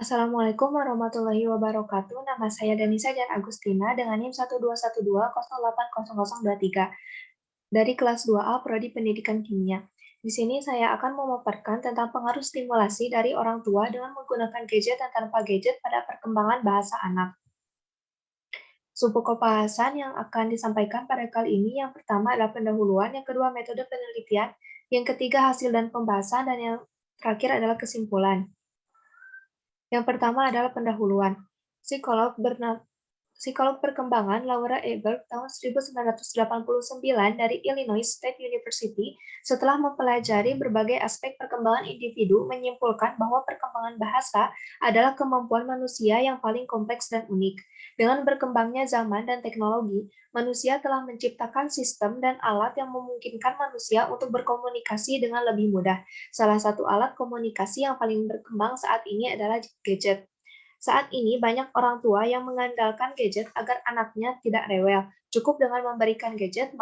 Assalamualaikum warahmatullahi wabarakatuh. Nama saya Danisa dan Agustina dengan NIM 12120800023 dari kelas 2A Prodi Pendidikan Kimia. Di sini saya akan memaparkan tentang pengaruh stimulasi dari orang tua dengan menggunakan gadget dan tanpa gadget pada perkembangan bahasa anak. Subpokok bahasan yang akan disampaikan pada kali ini yang pertama adalah pendahuluan, yang kedua metode penelitian, yang ketiga hasil dan pembahasan, dan yang terakhir adalah kesimpulan. Yang pertama adalah pendahuluan. Psikolog bernama Psikolog perkembangan Laura Eberg tahun 1989 dari Illinois State University setelah mempelajari berbagai aspek perkembangan individu menyimpulkan bahwa perkembangan bahasa adalah kemampuan manusia yang paling kompleks dan unik. Dengan berkembangnya zaman dan teknologi, manusia telah menciptakan sistem dan alat yang memungkinkan manusia untuk berkomunikasi dengan lebih mudah. Salah satu alat komunikasi yang paling berkembang saat ini adalah gadget. Saat ini, banyak orang tua yang mengandalkan gadget agar anaknya tidak rewel. Cukup dengan memberikan gadget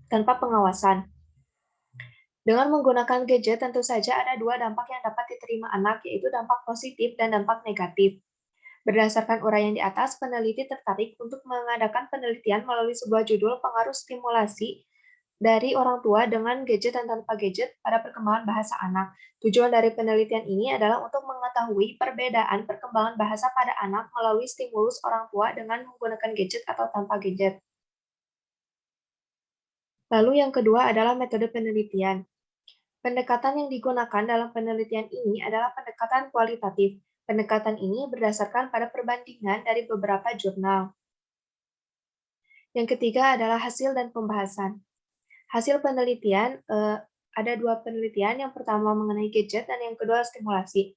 tanpa pengawasan. Dengan menggunakan gadget, tentu saja ada dua dampak yang dapat diterima anak, yaitu dampak positif dan dampak negatif. Berdasarkan uraian di atas, peneliti tertarik untuk mengadakan penelitian melalui sebuah judul pengaruh stimulasi dari orang tua dengan gadget dan tanpa gadget pada perkembangan bahasa anak. Tujuan dari penelitian ini adalah untuk mengetahui perbedaan perkembangan bahasa pada anak melalui stimulus orang tua dengan menggunakan gadget atau tanpa gadget. Lalu yang kedua adalah metode penelitian. Pendekatan yang digunakan dalam penelitian ini adalah pendekatan kualitatif. Pendekatan ini berdasarkan pada perbandingan dari beberapa jurnal. Yang ketiga adalah hasil dan pembahasan. Hasil penelitian, ada dua penelitian, yang pertama mengenai gadget dan yang kedua stimulasi.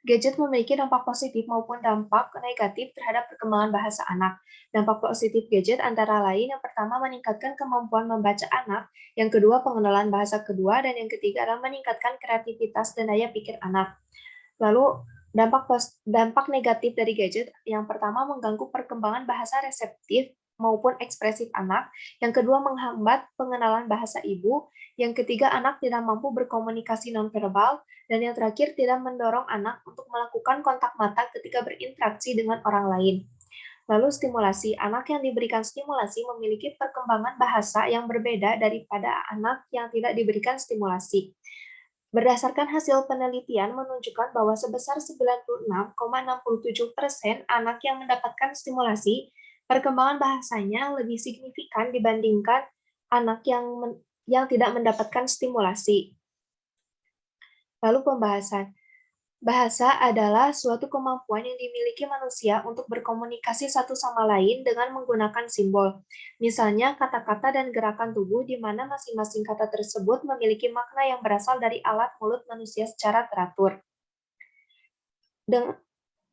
Gadget memiliki dampak positif maupun dampak negatif terhadap perkembangan bahasa anak. Dampak positif gadget antara lain, yang pertama meningkatkan kemampuan membaca anak, yang kedua pengenalan bahasa kedua, dan yang ketiga adalah meningkatkan kreativitas dan daya pikir anak. Lalu dampak negatif dari gadget, yang pertama mengganggu perkembangan bahasa reseptif maupun ekspresif anak, yang kedua menghambat pengenalan bahasa ibu, yang ketiga anak tidak mampu berkomunikasi nonverbal, dan yang terakhir tidak mendorong anak untuk melakukan kontak mata ketika berinteraksi dengan orang lain. Lalu stimulasi, anak yang diberikan stimulasi memiliki perkembangan bahasa yang berbeda daripada anak yang tidak diberikan stimulasi. Berdasarkan hasil penelitian menunjukkan bahwa sebesar 96,67% anak yang mendapatkan stimulasi, perkembangan bahasanya lebih signifikan dibandingkan anak yang tidak mendapatkan stimulasi. Lalu pembahasan. Bahasa adalah suatu kemampuan yang dimiliki manusia untuk berkomunikasi satu sama lain dengan menggunakan simbol. Misalnya kata-kata dan gerakan tubuh di mana masing-masing kata tersebut memiliki makna yang berasal dari alat mulut manusia secara teratur.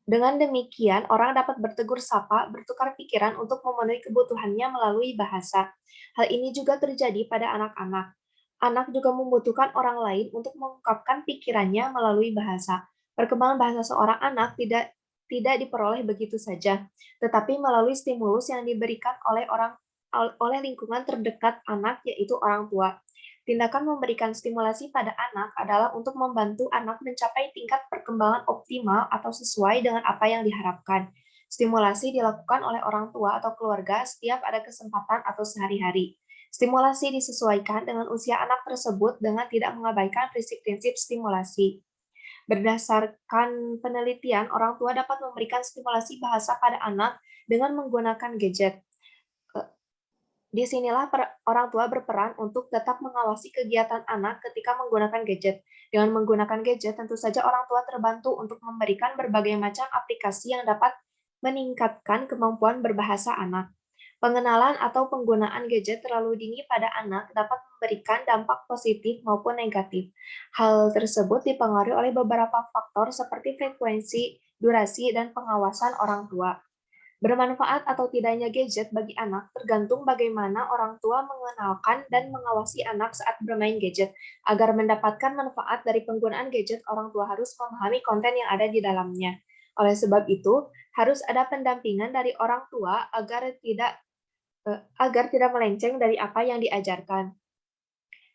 Dengan demikian, orang dapat bertegur sapa, bertukar pikiran untuk memenuhi kebutuhannya melalui bahasa. Hal ini juga terjadi pada anak-anak. Anak juga membutuhkan orang lain untuk mengungkapkan pikirannya melalui bahasa. Perkembangan bahasa seorang anak tidak diperoleh begitu saja, tetapi melalui stimulus yang diberikan oleh lingkungan terdekat anak, yaitu orang tua. Tindakan memberikan stimulasi pada anak adalah untuk membantu anak mencapai tingkat perkembangan optimal atau sesuai dengan apa yang diharapkan. Stimulasi dilakukan oleh orang tua atau keluarga setiap ada kesempatan atau sehari-hari. Stimulasi disesuaikan dengan usia anak tersebut dengan tidak mengabaikan prinsip-prinsip stimulasi. Berdasarkan penelitian, orang tua dapat memberikan stimulasi bahasa pada anak dengan menggunakan gadget. Disinilah orang tua berperan untuk tetap mengawasi kegiatan anak ketika menggunakan gadget. Dengan menggunakan gadget, tentu saja orang tua terbantu untuk memberikan berbagai macam aplikasi yang dapat meningkatkan kemampuan berbahasa anak. Pengenalan atau penggunaan gadget terlalu dini pada anak dapat memberikan dampak positif maupun negatif. Hal tersebut dipengaruhi oleh beberapa faktor seperti frekuensi, durasi, dan pengawasan orang tua. Bermanfaat atau tidaknya gadget bagi anak tergantung bagaimana orang tua mengenalkan dan mengawasi anak saat bermain gadget. Agar mendapatkan manfaat dari penggunaan gadget, orang tua harus memahami konten yang ada di dalamnya. Oleh sebab itu, harus ada pendampingan dari orang tua agar tidak melenceng dari apa yang diajarkan.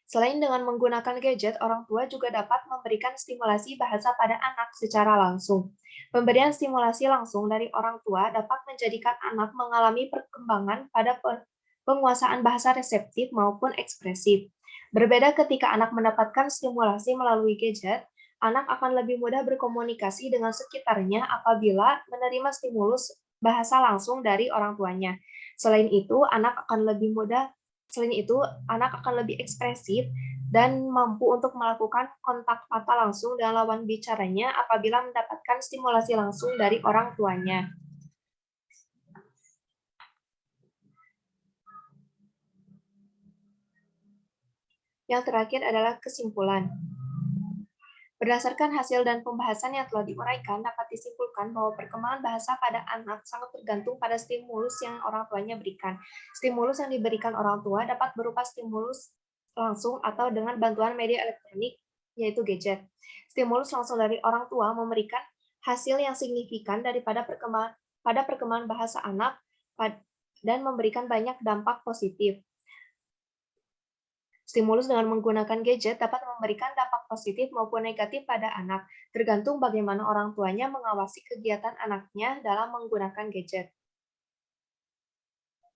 Selain dengan menggunakan gadget, orang tua juga dapat memberikan stimulasi bahasa pada anak secara langsung. Pemberian stimulasi langsung dari orang tua dapat menjadikan anak mengalami perkembangan pada penguasaan bahasa reseptif maupun ekspresif. Berbeda ketika anak mendapatkan stimulasi melalui gadget, anak akan lebih mudah berkomunikasi dengan sekitarnya apabila menerima stimulus bahasa langsung dari orang tuanya. Selain itu, selain itu, anak akan lebih ekspresif dan mampu untuk melakukan kontak mata langsung dengan lawan bicaranya apabila mendapatkan stimulasi langsung dari orang tuanya. Yang terakhir adalah kesimpulan. Berdasarkan hasil dan pembahasan yang telah diuraikan, dapat disimpulkan bahwa perkembangan bahasa pada anak sangat tergantung pada stimulus yang orang tuanya berikan. Stimulus yang diberikan orang tua dapat berupa stimulus langsung atau dengan bantuan media elektronik, yaitu gadget. Stimulus langsung dari orang tua memberikan hasil yang signifikan pada perkembangan bahasa anak dan memberikan banyak dampak positif. Stimulus dengan menggunakan gadget dapat memberikan dampak positif maupun negatif pada anak, tergantung bagaimana orang tuanya mengawasi kegiatan anaknya dalam menggunakan gadget.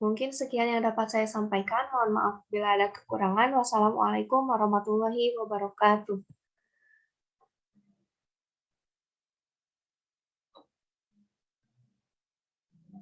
Mungkin sekian yang dapat saya sampaikan. Mohon maaf bila ada kekurangan. Wassalamualaikum warahmatullahi wabarakatuh.